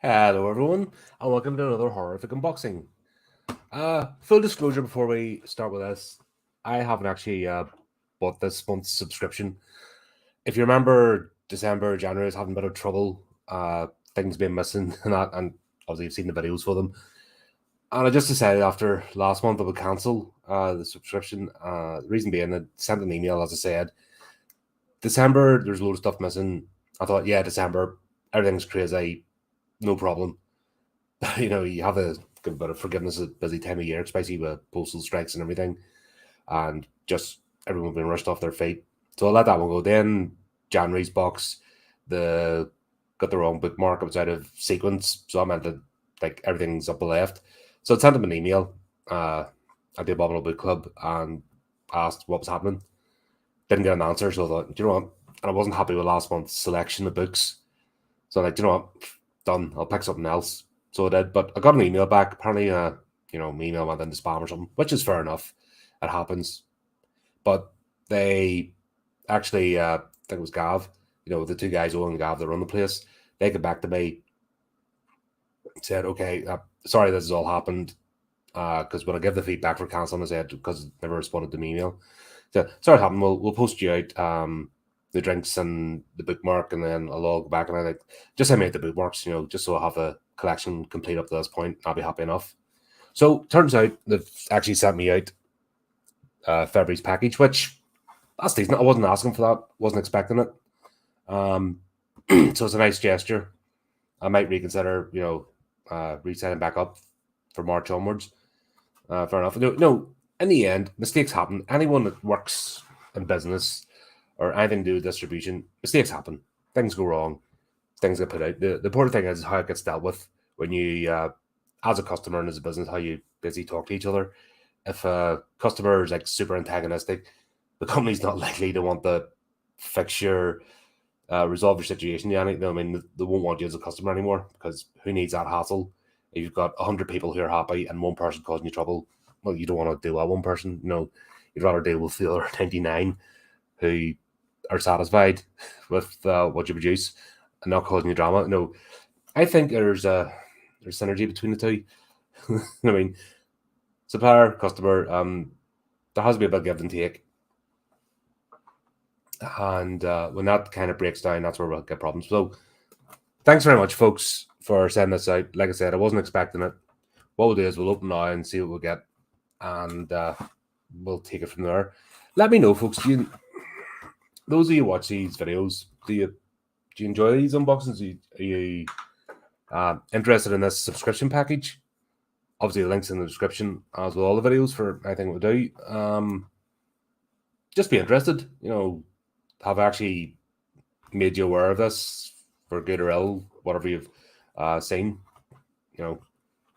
Hello, everyone, and welcome to another horrific unboxing. Full disclosure before we start with this, I haven't actually bought this month's subscription. If you remember, December, January was having a bit of trouble, things being missing, and that, and obviously you've seen the videos for them. And I just decided after last month I would cancel the subscription. The reason being, I sent an email, as I said. December, there's a load of stuff missing. I thought, yeah, December, everything's crazy, no problem. You have a good bit of forgiveness at a busy time of year, especially with postal strikes and everything, and just everyone being rushed off their feet. So I let that one go. Then January's box, the got the wrong bookmark. It was out of sequence, so I meant that like everything's up the left. So I sent them an email at the Abominable Book Club and asked what was happening. Didn't get an answer, so I thought, do you know what? And I wasn't happy with last month's selection of books. So I'm like, do you know what? Done. I'll pick something else. So I did, but I got an email back. Apparently, my email went into spam or something, which is fair enough. It happens. But they actually, I think it was Gav, the two guys, Owen and Gav, that run the place. They got back to me, said, okay, sorry this has all happened. Because when I give the feedback for cancelling, I said, because I never responded to my email. So, sorry it happened. We'll post you out the drinks and the bookmark, and then I'll log back. And I like, just send me out the bookmarks, just so I have a collection complete up to this point. I'll be happy enough. So turns out they've actually sent me out February's package, which that's decent. I wasn't asking for that, wasn't expecting it. So it's a nice gesture. I might reconsider, resetting back up for March onwards. Fair enough. No, in the end, mistakes happen. Anyone that works in business or anything to do with distribution, mistakes happen. Things go wrong. Things get put out. The important thing is how it gets dealt with when you, as a customer and as a business, how you basically talk to each other. If a customer is like super antagonistic, the company's not likely to want to fix your, resolve your situation. Yeah, I mean, they won't want you as a customer anymore because who needs that hassle? If you've got 100 people who are happy and one person causing you trouble, well, you don't want to deal with one person. You'd rather deal with the other 99 who are satisfied with what you produce and not causing you drama. No, I think there's synergy between the two. I mean, supplier, customer, there has to be a bit of give and take. And when that kind of breaks down, that's where we'll get problems. So thanks very much, folks, for sending this out. Like I said, I wasn't expecting it. What we'll do is we'll open now and see what we'll get, and we'll take it from there. Let me know, folks. Those of you who watch these videos, do you enjoy these unboxings? Are you interested in this subscription package? Obviously, the link's in the description, as with all the videos for anything we do. Just be interested. Have actually made you aware of this for good or ill, whatever you've seen.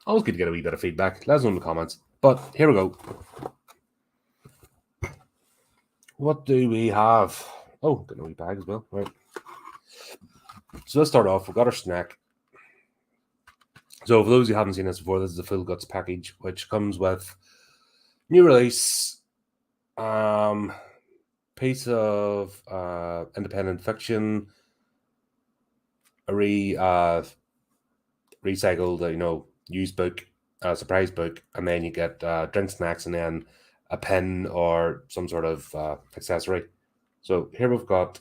Always good to get a wee bit of feedback. Let us know in the comments. But here we go. What do we have? Oh, got a wee bag as well. Right. So let's start off. We've got our snack. So for those who haven't seen this before, this is the Full Guts package, which comes with new release, piece of independent fiction, a recycled, used book, surprise book, and then you get drink snacks, and then a pen or some sort of accessory. So here we've got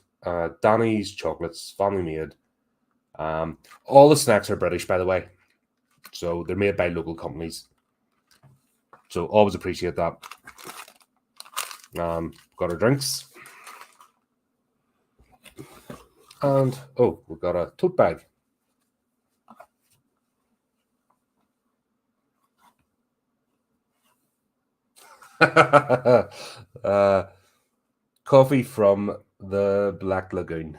Danny's chocolates, family made. All the snacks are British, by the way, so they're made by local companies. So always appreciate that. Got our drinks. And, we've got a tote bag. Coffee from the Black Lagoon.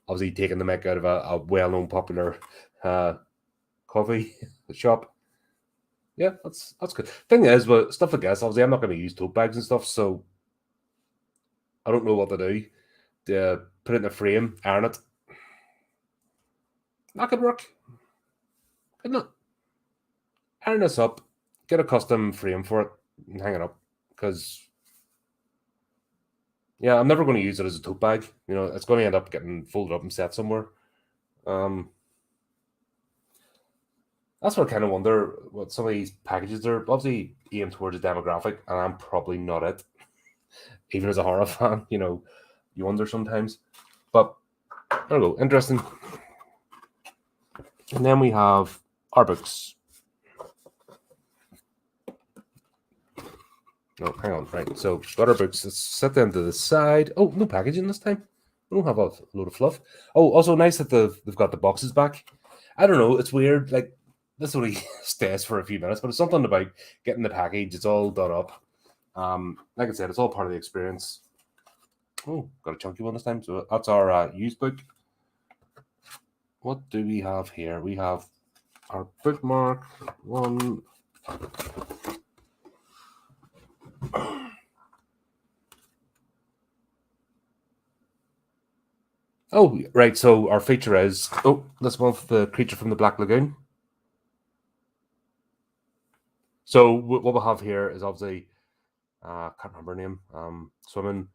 Obviously taking the mick out of a well-known popular coffee shop. Yeah, that's good. Thing is, with stuff like this, obviously I'm not going to use tote bags and stuff, so I don't know what to do. To put it in a frame, iron it. That could work. Couldn't it? Iron this up, get a custom frame for it, and hang it up. Because, yeah, I'm never going to use it as a tote bag. It's going to end up getting folded up and set somewhere. That's what I kind of wonder what some of these packages are obviously aimed towards a demographic, and I'm probably not it. Even as a horror fan, you wonder sometimes. But there we go, interesting. And then we have our books. Oh, hang on, right. So got our books. Let's set them to the side. Oh, no packaging this time. We don't have a load of fluff. Oh, also nice that they've got the boxes back. I don't know. It's weird. Like this only stays for a few minutes, but it's something about getting the package. It's all done up. Like I said, it's all part of the experience. Oh, got a chunky one this time. So that's our used book. What do we have here? We have our bookmark one. Oh, right. So our feature is this month, The Creature from the Black Lagoon. So what we'll have here is obviously can't remember her name. Swimming.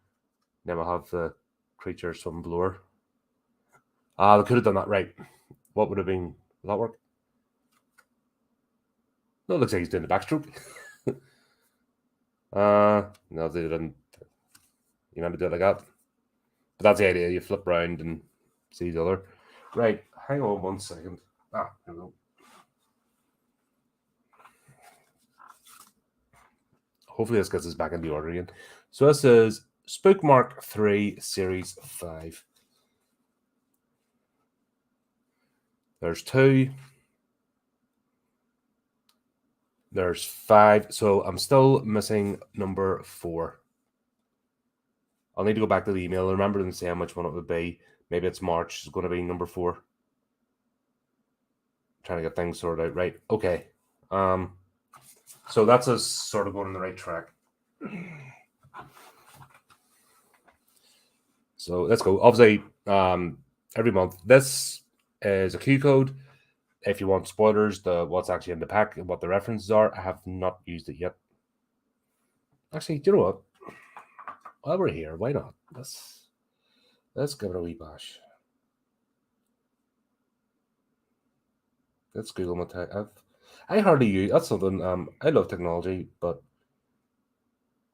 Then we'll have the creature swimming below her. They could have done that right. What would have been? Will that work? No, it looks like he's doing the backstroke. No, they didn't. You meant to do it like that. But that's the idea. You flip around and see the other. Right. Hang on 1 second. Here we go. Hopefully this gets us back in the order again. So this is Spookmark 3 Series 5. There's 2. There's 5. So I'm still missing number 4. I'll need to go back to the email. Remember them saying which one it would be. Maybe it's March. It's going to be number 4. Trying to get things sorted out. Right. Okay. So that's us sort of going on the right track. So let's go. Obviously, every month, this is a Q code. If you want spoilers, what's actually in the pack and what the references are, I have not used it yet. Actually, do you know what? While we're here, why not? Let's give it a wee bash. Let's Google my tag. I hardly use that's something. I love technology, but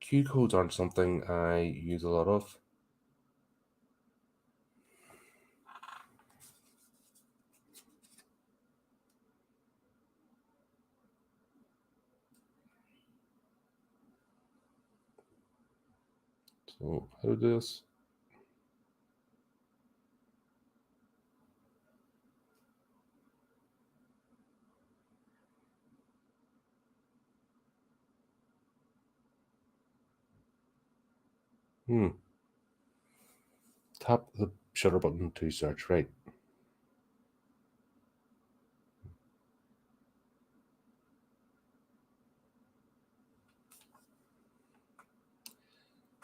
Q codes aren't something I use a lot of. So how to do this? Tap the shutter button to search. Right.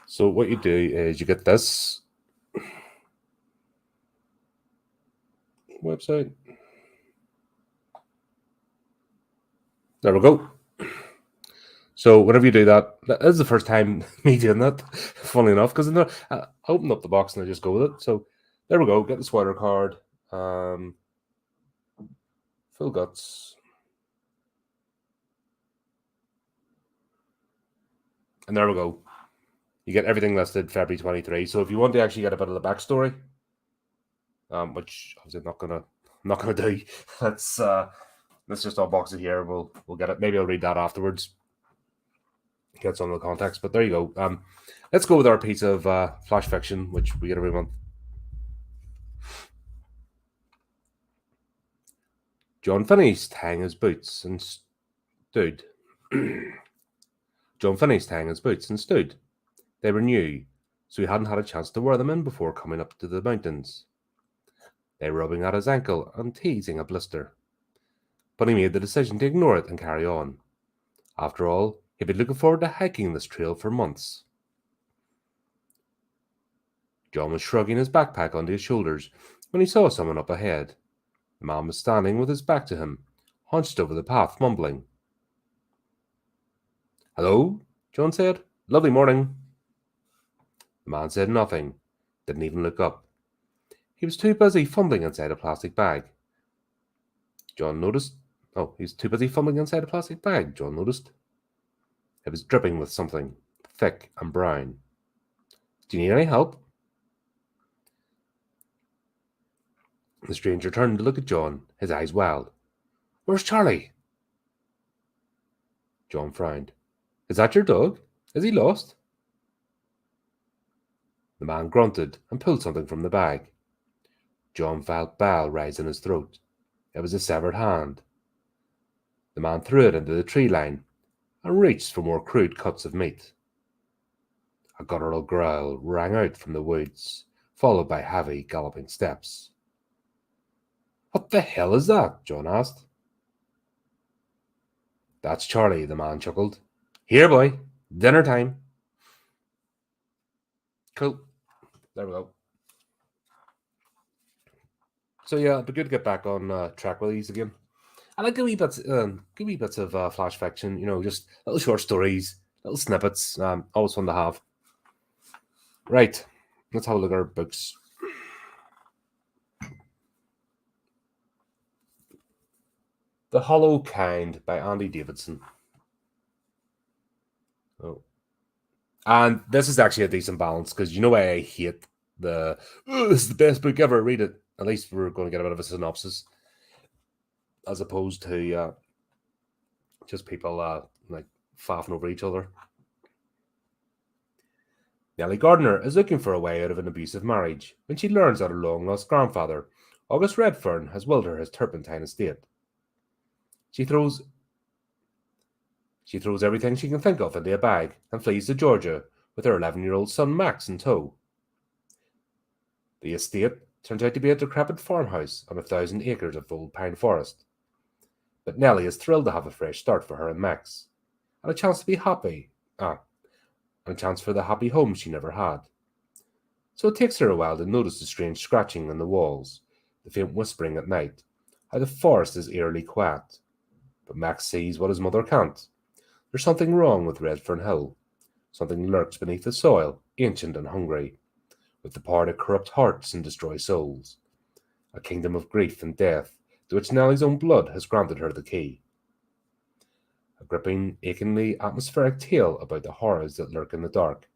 So what you do is you get this website. There we go. So whenever you do that, that is the first time me doing that, funny enough, because I open up the box and I just go with it. So there we go. Get the sweater card. Full guts. And there we go. You get everything listed February 23. So if you want to actually get a bit of the backstory, which obviously I'm not gonna do. Let's just unbox it here. We'll get it. Maybe I'll read that afterwards. Get some of the context. But there you go. Let's go with our piece of flash fiction, which we get every month. John finished tying his boots and stood. John finished tying his boots and stood. They were new, so he hadn't had a chance to wear them in before coming up to the mountains. They were rubbing at his ankle and teasing a blister. But he made the decision to ignore it and carry on. After all, he'd been looking forward to hiking this trail for months. John was shrugging his backpack onto his shoulders when he saw someone up ahead. The man was standing with his back to him, hunched over the path, mumbling. "Hello," John said. "Lovely morning." The man said nothing, didn't even look up. He was too busy fumbling inside a plastic bag. John noticed. Oh, he's too busy fumbling inside a plastic bag, John noticed. It was dripping with something thick and brown. Do you need any help? The stranger turned to look at John, his eyes wild. Where's Charlie? John frowned. Is that your dog? Is he lost? The man grunted and pulled something from the bag. John felt bile rise in his throat. It was a severed hand. The man threw it into the tree line and reached for more crude cuts of meat. A guttural growl rang out from the woods, followed by heavy, galloping steps. What the hell is that? John asked. That's Charlie, the man chuckled. Here, boy, dinner time. Cool. There we go. So yeah, it'd be good to get back on track with these again. I like wee bits of flash fiction. You know, just little short stories, little snippets. Always fun to have. Right, let's have a look at our books. The Hollow Kind by Andy Davidson. Oh, and this is actually a decent balance because you know why I hate this is the best book ever. Read it. At least we're going to get a bit of a synopsis, as opposed to just people like faffing over each other. Nellie Gardner is looking for a way out of an abusive marriage when she learns that her long-lost grandfather, August Redfern, has willed her his turpentine estate. She throws everything she can think of into a bag and flees to Georgia with her 11-year-old son Max in tow. The estate turns out to be a decrepit farmhouse on 1,000 acres of old pine forest. But Nellie is thrilled to have a fresh start for her and Max, and a chance to be happy. And a chance for the happy home she never had. So it takes her a while to notice the strange scratching on the walls, the faint whispering at night, how the forest is eerily quiet. But Max sees what his mother can't. There's something wrong with Redfern Hill. Something lurks beneath the soil, ancient and hungry, with the power to corrupt hearts and destroy souls. A kingdom of grief and death, to which Nellie's own blood has granted her the key. A gripping, achingly atmospheric tale about the horrors that lurk in the dark.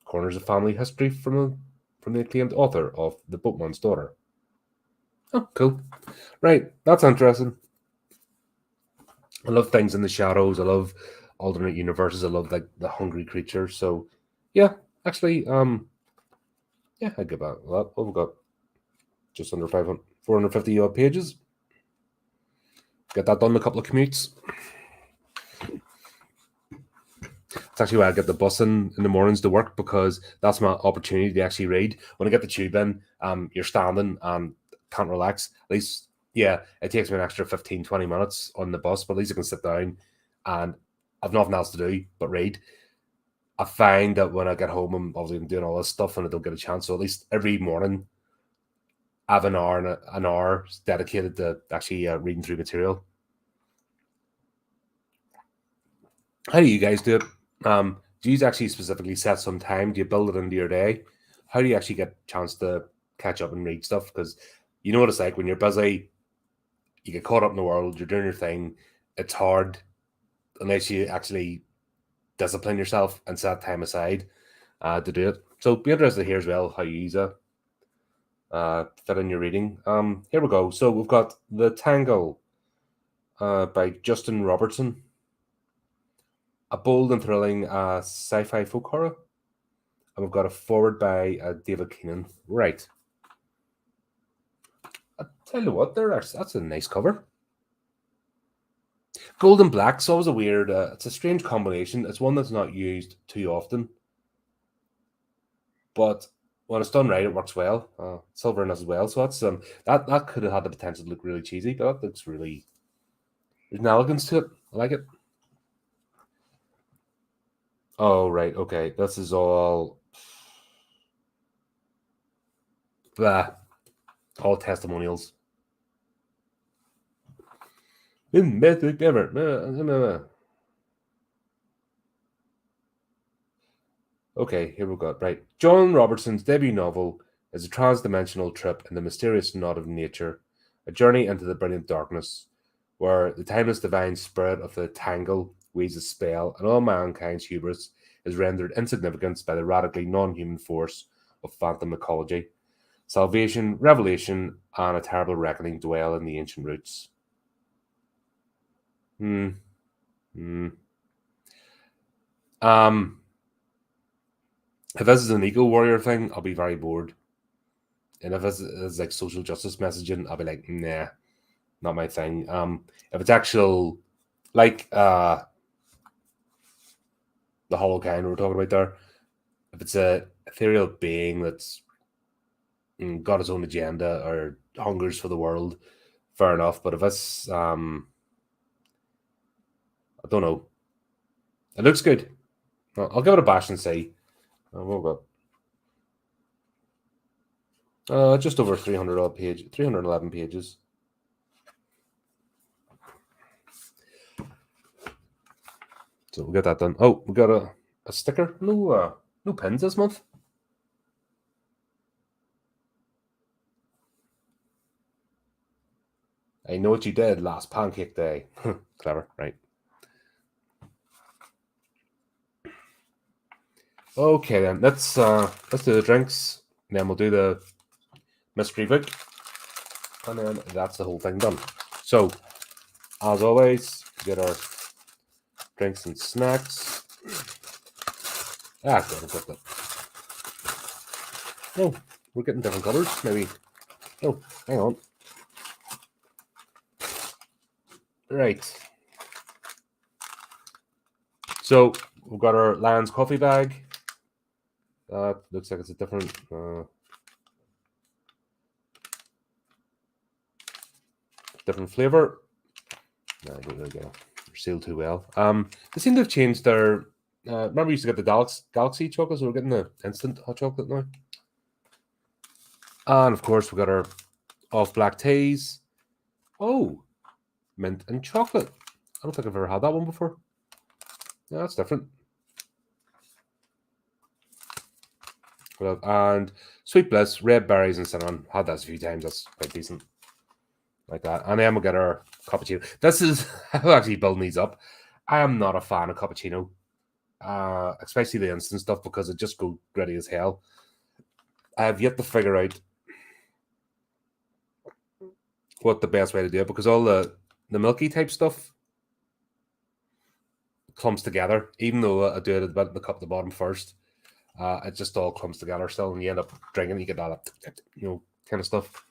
Corners of family history from the acclaimed author of The Boatman's Daughter. Oh, cool. Right, that's interesting. I love things in the shadows. I love alternate universes. I love like the hungry creatures. So, yeah, actually, yeah, I give that a lot. We've got just under 450 odd pages. Get that done in a couple of commutes. It's actually why I get the bus in the mornings to work, because that's my opportunity to actually read. When I get the tube in, you're standing and can't relax. At least, yeah, it takes me an extra 15, 20 minutes on the bus, but at least I can sit down and I've nothing else to do but read. I find that when I get home, I'm obviously doing all this stuff and I don't get a chance. So at least every morning, I have an hour dedicated to actually reading through material. How do you guys do it? Do you actually specifically set some time? Do you build it into your day? How do you actually get a chance to catch up and read stuff? Because you know what it's like when you're busy, you get caught up in the world, you're doing your thing. It's hard unless you actually discipline yourself and set time aside to do it. So be interested to hear as well how you use it. Fit in your reading. Here we go. So we've got The Tangle by Justin Robertson. A bold and thrilling sci-fi folk horror. And we've got a forward by David Keenan. Right. I'll tell you what, that's a nice cover. Gold and black's always a weird, it's a strange combination. It's one that's not used too often. But when it's done right, it works well. Silver in as well. So that's that could have had the potential to look really cheesy, but that looks really, there's an elegance to it. I like it. Oh, right. Okay. This is all all testimonials. Okay, here we go. Right. John Robertson's debut novel is a trans-dimensional trip in the mysterious knot of nature, a journey into the brilliant darkness, where the timeless divine spirit of the tangle weaves a spell, and all mankind's hubris is rendered insignificant by the radically non-human force of phantom ecology. Salvation, revelation, and a terrible reckoning dwell in the ancient roots. Hmm. Hmm. If this is an eco warrior thing, I'll be very bored. And if this is like social justice messaging, I'll be like, nah, not my thing. If it's actual, like the hollow kind we were talking about there, if it's a ethereal being that's got his own agenda or hungers for the world, fair enough. But if it's, I don't know, it looks good. I'll give it a bash and see. What about just over 300 odd page, 311 pages. So we'll get that done. Oh, we got a sticker. No pins this month. I know what you did last Pancake Day. Clever, right? Okay then, let's do the drinks, and then we'll do the mystery book, and then that's the whole thing done. So, as always, get our drinks and snacks. God, I've got that. Oh, we're getting different colors, maybe. Oh, hang on. Right. So we've got our Lions coffee bag. That looks like it's a different. Different flavor. No, I don't really get it. They're sealed too well. They seem to have changed their. Remember, we used to get the Galaxy chocolates. So we're getting the instant hot chocolate now. And of course, we got our off black teas. Oh, mint and chocolate. I don't think I've ever had that one before. Yeah, that's different. And Sweet Bliss, red berries and cinnamon. Had that a few times. That's quite decent. Like that. And then we'll get our cappuccino. This is how actually building these up. I am not a fan of cappuccino. Especially the instant stuff, because it just goes gritty as hell. I have yet to figure out what the best way to do it, because all the milky type stuff clumps together, even though I do it at the cup at the bottom first. It just all clumps together still, and you end up drinking. You get that, kind of stuff.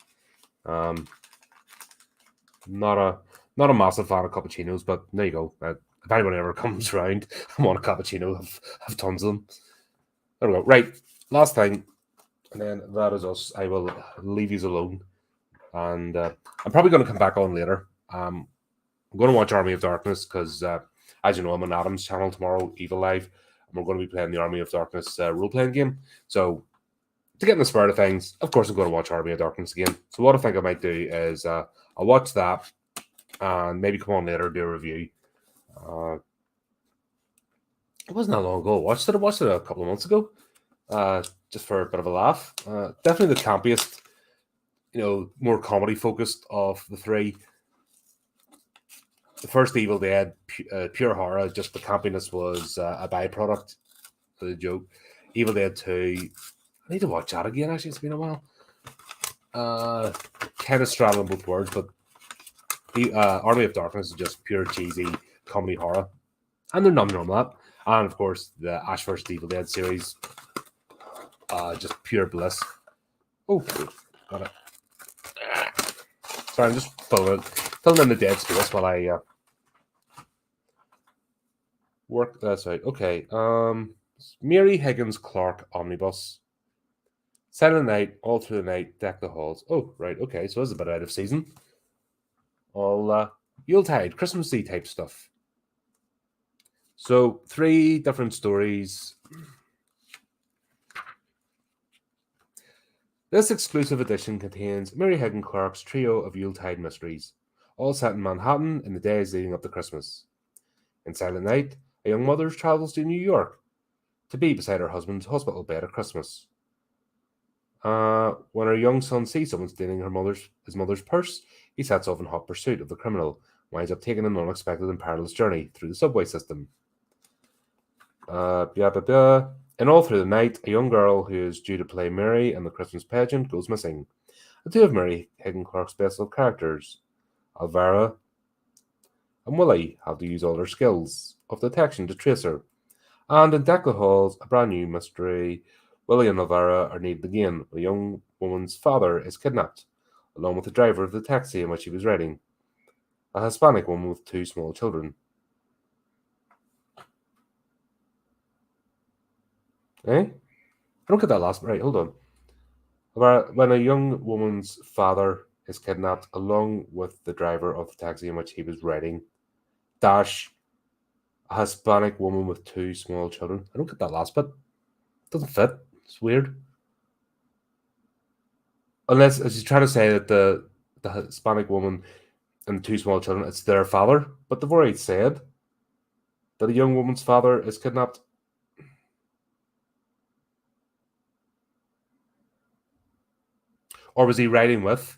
Not a massive fan of cappuccinos, but there you go. If anyone ever comes around and want a cappuccino, I've tons of them. There we go. Right, last thing, and then that is us. I will leave you alone, and I'm probably going to come back on later. I'm going to watch Army of Darkness because, as you know, I'm on Adam's channel tomorrow, Evil Live, and we're going to be playing the Army of Darkness role-playing game. So, to get in the spirit of things, of course, I'm going to watch Army of Darkness again. So what I think I might do is I'll watch that and maybe come on later and do a review. It wasn't that long ago. I watched it a couple of months ago, just for a bit of a laugh. Definitely the campiest, more comedy focused of the three. The first Evil Dead, pure horror, just the campiness was a byproduct of the joke. Evil Dead 2, I need to watch that again, actually. It's been a while. Kind of straddling both words, but Army of Darkness is just pure cheesy comedy horror. And they're nothing wrong with that. And of course, the Ash vs. Evil Dead series, just pure bliss. Oh, got it. Sorry, I'm just filling in the dead space while I work. That's right. Okay. Mary Higgins Clark Omnibus. Silent Night, all through the night, deck the halls. Oh, right. Okay. So this is a bit out of season. All Yuletide, Christmassy type stuff. So 3 different stories. This exclusive edition contains Mary Higgins Clark's trio of Yuletide mysteries, all set in Manhattan in the days leading up to Christmas. In Silent Night, a young mother travels to New York to be beside her husband's hospital bed at Christmas. When our young son sees someone stealing his mother's purse, he sets off in hot pursuit of the criminal, winds up taking an unexpected and perilous journey through the subway system. And all through the night, a young girl who is due to play Mary in the Christmas pageant goes missing. The two of Mary Higgin-Clark's best-of characters, Alvara and Willie, have to use all their skills of detection to trace her. And in Declan Hall's A Brand New Mystery, Willie and Alvara are needed again. A young woman's father is kidnapped, along with the driver of the taxi in which he was riding, a Hispanic woman with two small children. Eh? I don't get that last right. Hold on. When a young woman's father is kidnapped, along with the driver of the taxi in which he was riding, dash, a Hispanic woman with two small children. I don't get that last bit. It doesn't fit. It's weird. Unless, as he's trying to say that the Hispanic woman and two small children, it's their father. But they've already said that a young woman's father is kidnapped. Or was he riding with?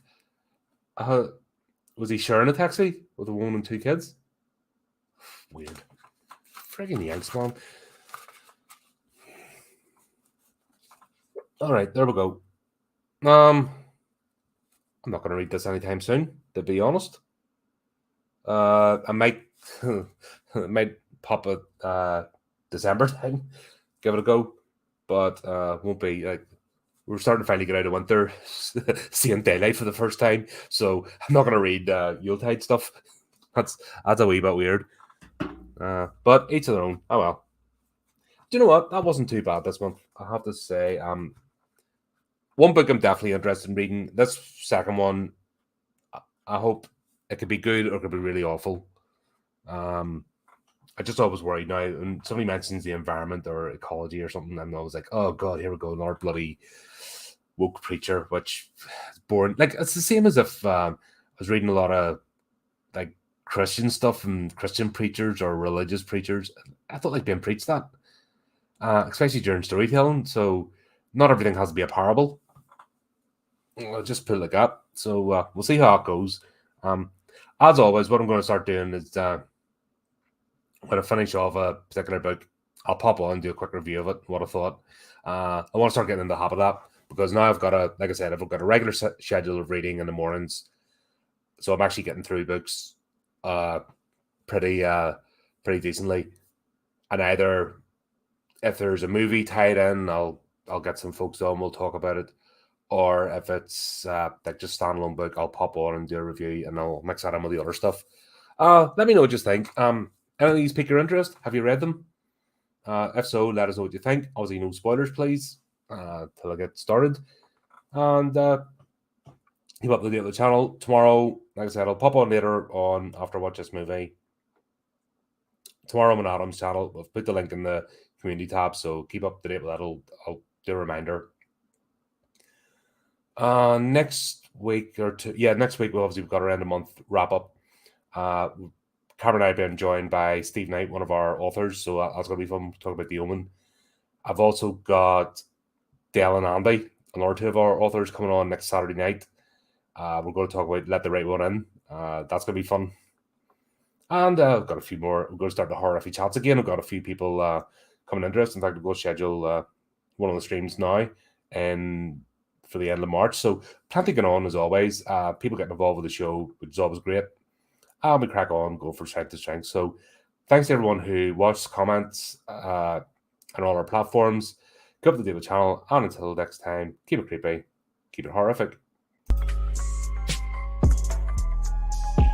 Was he sharing a taxi with a woman and two kids? Weird. Friggin' Yanks, man. Alright, there we go. I'm not going to read this anytime soon, to be honest. I might pop it December time, give it a go, but won't be like we're starting to finally get out of winter, seeing daylight for the first time. So I'm not going to read Yuletide stuff. That's a wee bit weird. But each of their own. Oh well. Do you know what? That wasn't too bad this month, I have to say. One book I'm definitely interested in reading. This second one, I hope it could be good or it could be really awful. I just always worry now when somebody mentions the environment or ecology or something, I'm always like, oh god, here we go, another bloody woke preacher, which is boring. Like it's the same as if I was reading a lot of like Christian stuff and Christian preachers or religious preachers. I thought like being preached that, especially during storytelling. So not everything has to be a parable. I'll just put it like that. So we'll see how it goes. As always, what I'm going to start doing is when I finish off a particular book, I'll pop on and do a quick review of it, what I thought. I want to start getting in the habit of that because now I've got like I said, I've got a regular schedule of reading in the mornings. So I'm actually getting through books pretty decently. And either if there's a movie tied in, I'll get some folks on, we'll talk about it. Or if it's like just standalone book, I'll pop on and do a review and I'll mix that in with the other stuff. Let me know what you think. Any of these pique your interest? Have you read them? If so, let us know what you think. Obviously, no spoilers, please, till I get started. And keep up to date with the channel. Tomorrow, like I said, I'll pop on later on after I watch this movie. Tomorrow on Adam's channel. I've put the link in the community tab, so keep up to date with that. I'll do a reminder. Next week or two, next week we've got around a month wrap up. Cameron and I have been joined by Steve Knight, one of our authors, so that's going to be fun to talk about The Omen. I've also got Dale and Andy, another two of our authors, coming on next Saturday night. We're going to talk about Let the Right One In. That's going to be fun. And I've got a few more. We're going to start the HORRORific chats again. I've got a few people coming interested. In fact, we'll go schedule one of the streams now and for the end of March. So plenty going on as always. People getting involved with the show, which is always great. And we crack on, go from strength to strength. So thanks to everyone who watched, comments on all our platforms. Keep up to date with the channel. And until next time, keep it creepy, keep it horrific.